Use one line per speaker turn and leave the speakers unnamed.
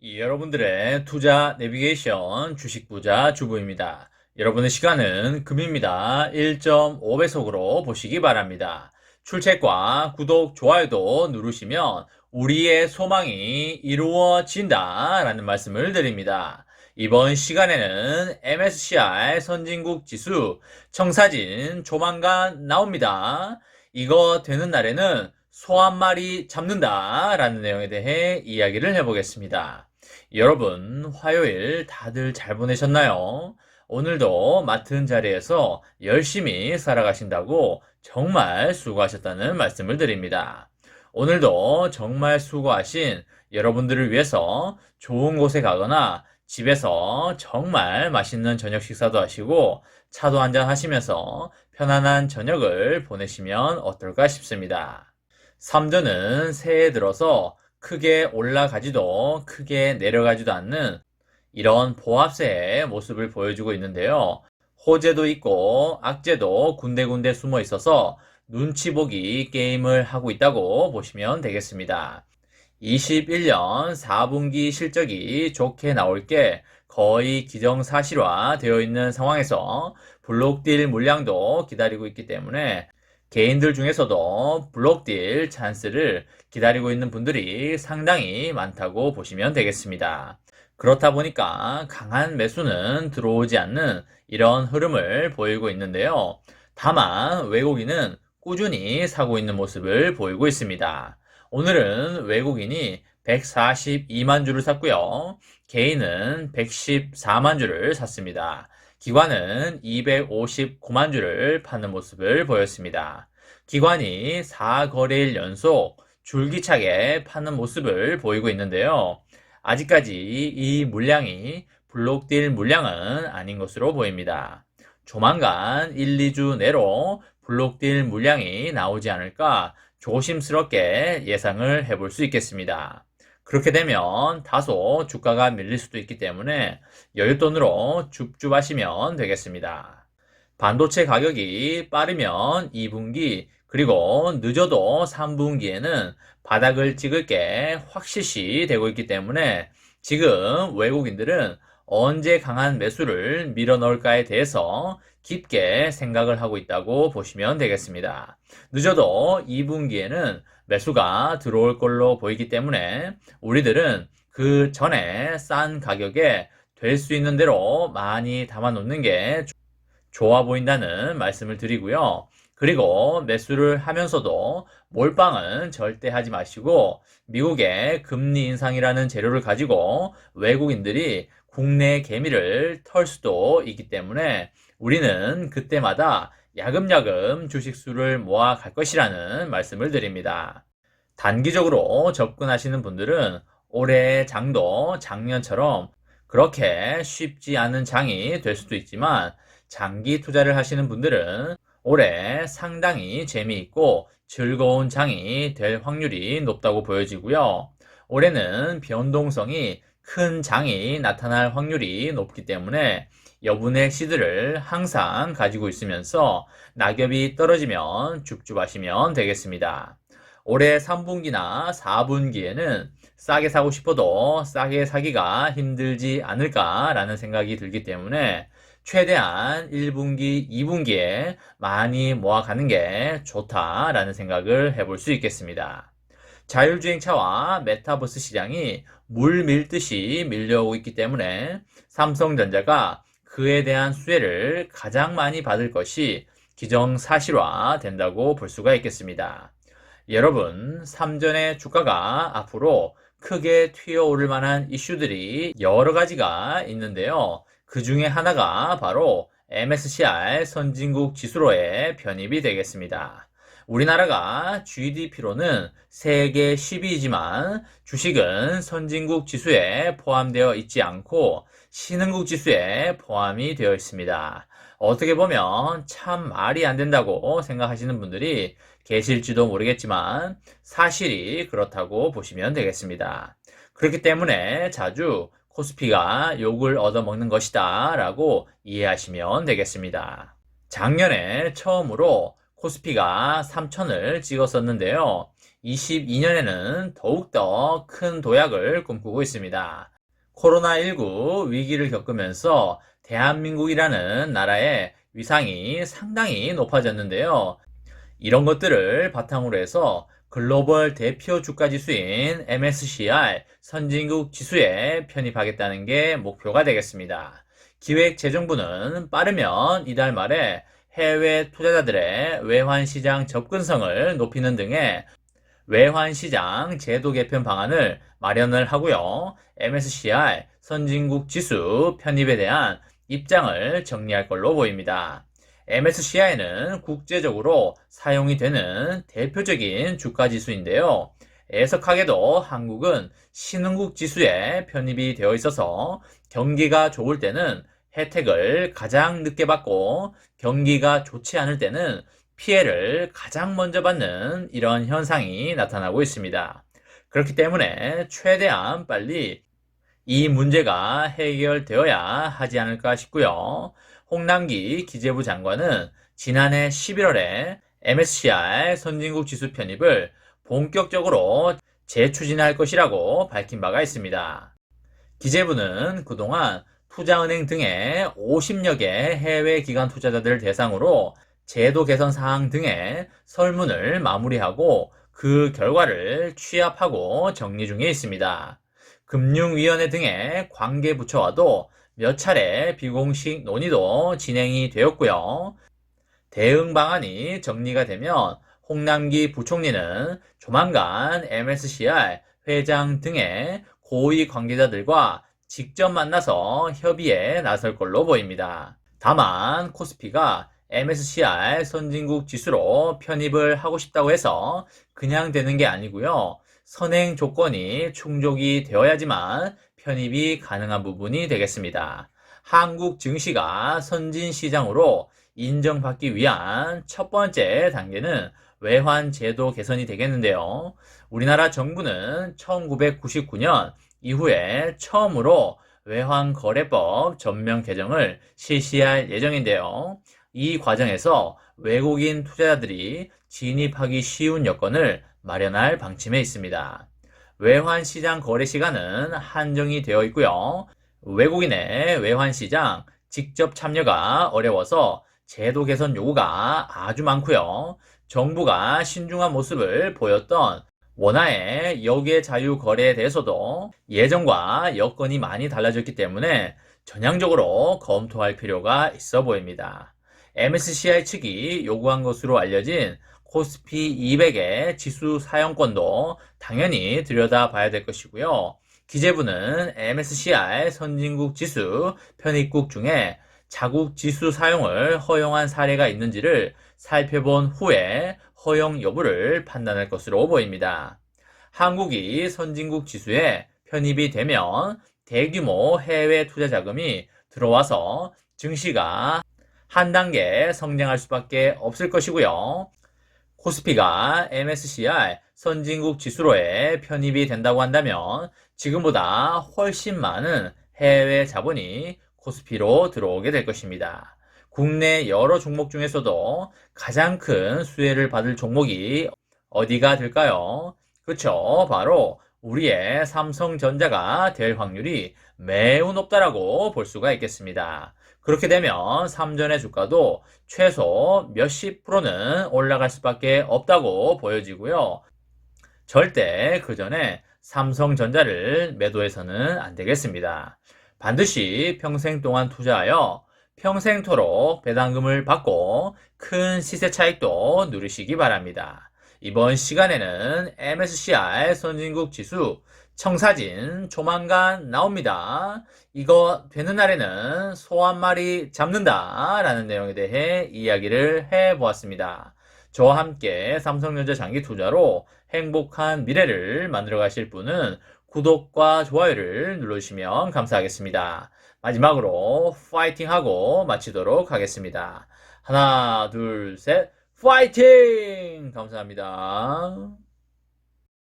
여러분들의 투자 내비게이션 주식부자 주부입니다. 여러분의 시간은 금입니다. 1.5배속으로 보시기 바랍니다. 출첵과 구독, 좋아요도 누르시면 우리의 소망이 이루어진다 라는 말씀을 드립니다. 이번 시간에는 MSCI 선진국 지수 청사진 조만간 나옵니다. 이거 되는 날에는 소 한 마리 잡는다 라는 내용에 대해 이야기를 해보겠습니다. 여러분, 화요일 다들 잘 보내셨나요? 오늘도 맡은 자리에서 열심히 살아가신다고 정말 수고하셨다는 말씀을 드립니다. 오늘도 정말 수고하신 여러분들을 위해서 좋은 곳에 가거나 집에서 정말 맛있는 저녁 식사도 하시고 차도 한잔 하시면서 편안한 저녁을 보내시면 어떨까 싶습니다. 삼전은 새해 들어서 크게 올라가지도 크게 내려가지도 않는 이런 보합세의 모습을 보여주고 있는데요. 호재도 있고 악재도 군데군데 숨어 있어서 눈치 보기 게임을 하고 있다고 보시면 되겠습니다. 21년 4분기 실적이 좋게 나올 게 거의 기정사실화 되어 있는 상황에서 블록딜 물량도 기다리고 있기 때문에 개인들 중에서도 블록딜 찬스를 기다리고 있는 분들이 상당히 많다고 보시면 되겠습니다. 그렇다 보니까 강한 매수는 들어오지 않는 이런 흐름을 보이고 있는데요. 다만 외국인은 꾸준히 사고 있는 모습을 보이고 있습니다. 오늘은 외국인이 142만 주를 샀고요. 개인은 114만 주를 샀습니다. 기관은 259만 주를 파는 모습을 보였습니다. 기관이 4거래일 연속 줄기차게 파는 모습을 보이고 있는데요. 아직까지 이 물량이 블록딜 물량은 아닌 것으로 보입니다. 조만간 1, 2주 내로 블록딜 물량이 나오지 않을까 조심스럽게 예상을 해볼 수 있겠습니다. 그렇게 되면 다소 주가가 밀릴 수도 있기 때문에 여윳돈으로 줍줍하시면 되겠습니다. 반도체 가격이 빠르면 2분기 그리고 늦어도 3분기에는 바닥을 찍을 게 확실시 되고 있기 때문에 지금 외국인들은 언제 강한 매수를 밀어 넣을까에 대해서 깊게 생각을 하고 있다고 보시면 되겠습니다. 늦어도 2분기에는 매수가 들어올 걸로 보이기 때문에 우리들은 그 전에 싼 가격에 될 수 있는 대로 많이 담아 놓는 게 좋아 보인다는 말씀을 드리고요. 그리고 매수를 하면서도 몰빵은 절대 하지 마시고 미국의 금리 인상이라는 재료를 가지고 외국인들이 국내 개미를 털 수도 있기 때문에 우리는 그때마다 야금야금 주식수를 모아 갈 것이라는 말씀을 드립니다. 단기적으로 접근하시는 분들은 올해 장도 작년처럼 그렇게 쉽지 않은 장이 될 수도 있지만 장기 투자를 하시는 분들은 올해 상당히 재미있고 즐거운 장이 될 확률이 높다고 보여지고요. 올해는 변동성이 큰 장이 나타날 확률이 높기 때문에 여분의 시드를 항상 가지고 있으면서 낙엽이 떨어지면 줍줍하시면 되겠습니다. 올해 3분기나 4분기에는 싸게 사고 싶어도 싸게 사기가 힘들지 않을까라는 생각이 들기 때문에 최대한 1분기, 2분기에 많이 모아가는 게 좋다라는 생각을 해볼 수 있겠습니다. 자율주행차와 메타버스 시장이 물 밀듯이 밀려오고 있기 때문에 삼성전자가 그에 대한 수혜를 가장 많이 받을 것이 기정사실화 된다고 볼 수가 있겠습니다. 여러분, 삼전의 주가가 앞으로 크게 튀어오를 만한 이슈들이 여러 가지가 있는데요. 그 중에 하나가 바로 MSCI 선진국 지수로의 편입이 되겠습니다. 우리나라가 GDP로는 세계 10위이지만 주식은 선진국 지수에 포함되어 있지 않고 신흥국 지수에 포함이 되어 있습니다. 어떻게 보면 참 말이 안 된다고 생각하시는 분들이 계실지도 모르겠지만 사실이 그렇다고 보시면 되겠습니다. 그렇기 때문에 자주 코스피가 욕을 얻어먹는 것이다 라고 이해하시면 되겠습니다. 작년에 처음으로 코스피가 3,000을 찍었었는데요. 2022년에는 더욱더 큰 도약을 꿈꾸고 있습니다. 코로나19 위기를 겪으면서 대한민국이라는 나라의 위상이 상당히 높아졌는데요. 이런 것들을 바탕으로 해서 글로벌 대표 주가 지수인 MSCI 선진국 지수에 편입하겠다는 게 목표가 되겠습니다. 기획재정부는 빠르면 이달 말에 해외 투자자들의 외환시장 접근성을 높이는 등의 외환시장 제도 개편 방안을 마련을 하고요. MSCI 선진국 지수 편입에 대한 입장을 정리할 걸로 보입니다. MSCI는 국제적으로 사용이 되는 대표적인 주가 지수인데요. 애석하게도 한국은 신흥국 지수에 편입이 되어 있어서 경기가 좋을 때는 혜택을 가장 늦게 받고 경기가 좋지 않을 때는 피해를 가장 먼저 받는 이런 현상이 나타나고 있습니다. 그렇기 때문에 최대한 빨리 이 문제가 해결되어야 하지 않을까 싶고요. 홍남기 기재부 장관은 지난해 11월에 MSCI 선진국 지수 편입을 본격적으로 재추진할 것이라고 밝힌 바가 있습니다. 기재부는 그동안 투자은행 등의 50여 개 해외 기관 투자자들을 대상으로 제도 개선 사항 등의 설문을 마무리하고 그 결과를 취합하고 정리 중에 있습니다. 금융위원회 등의 관계부처와도 몇 차례 비공식 논의도 진행이 되었고요. 대응 방안이 정리가 되면 홍남기 부총리는 조만간 MSCI 회장 등의 고위 관계자들과 직접 만나서 협의에 나설 걸로 보입니다. 다만 코스피가 MSCI 선진국 지수로 편입을 하고 싶다고 해서 그냥 되는 게 아니고요. 선행 조건이 충족이 되어야지만 편입이 가능한 부분이 되겠습니다. 한국 증시가 선진시장으로 인정받기 위한 첫 번째 단계는 외환 제도 개선이 되겠는데요. 우리나라 정부는 1999년 이후에 처음으로 외환거래법 전면 개정을 실시할 예정인데요. 이 과정에서 외국인 투자자들이 진입하기 쉬운 여건을 마련할 방침에 있습니다. 외환시장 거래 시간은 한정이 되어 있고요. 외국인의 외환시장 직접 참여가 어려워서 제도 개선 요구가 아주 많고요. 정부가 신중한 모습을 보였던 원화의 역외 자유 거래에 대해서도 예전과 여건이 많이 달라졌기 때문에 전향적으로 검토할 필요가 있어 보입니다. MSCI 측이 요구한 것으로 알려진 코스피 200의 지수 사용권도 당연히 들여다봐야 될 것이고요. 기재부는 MSCI 선진국 지수 편입국 중에 자국 지수 사용을 허용한 사례가 있는지를 살펴본 후에 허용 여부를 판단할 것으로 보입니다. 한국이 선진국 지수에 편입이 되면 대규모 해외 투자 자금이 들어와서 증시가 한 단계 성장할 수밖에 없을 것이고요. 코스피가 MSCI 선진국 지수로에 편입이 된다고 한다면 지금보다 훨씬 많은 해외 자본이 코스피로 들어오게 될 것입니다. 국내 여러 종목 중에서도 가장 큰 수혜를 받을 종목이 어디가 될까요? 그쵸, 바로 우리의 삼성전자가 될 확률이 매우 높다라고 볼 수가 있겠습니다. 그렇게 되면 삼전의 주가도 최소 몇십 프로는 올라갈 수밖에 없다고 보여지고요. 절대 그 전에 삼성전자를 매도해서는 안 되겠습니다. 반드시 평생 동안 투자하여 평생토록 배당금을 받고 큰 시세 차익도 누리시기 바랍니다. 이번 시간에는 MSCI 선진국 지수 청사진 조만간 나옵니다. 이거 되는 날에는 소 한 마리 잡는다 라는 내용에 대해 이야기를 해보았습니다. 저와 함께 삼성전자 장기 투자로 행복한 미래를 만들어 가실 분은 구독과 좋아요를 눌러주시면 감사하겠습니다. 마지막으로 파이팅 하고 마치도록 하겠습니다. 하나, 둘, 셋, 파이팅! 감사합니다.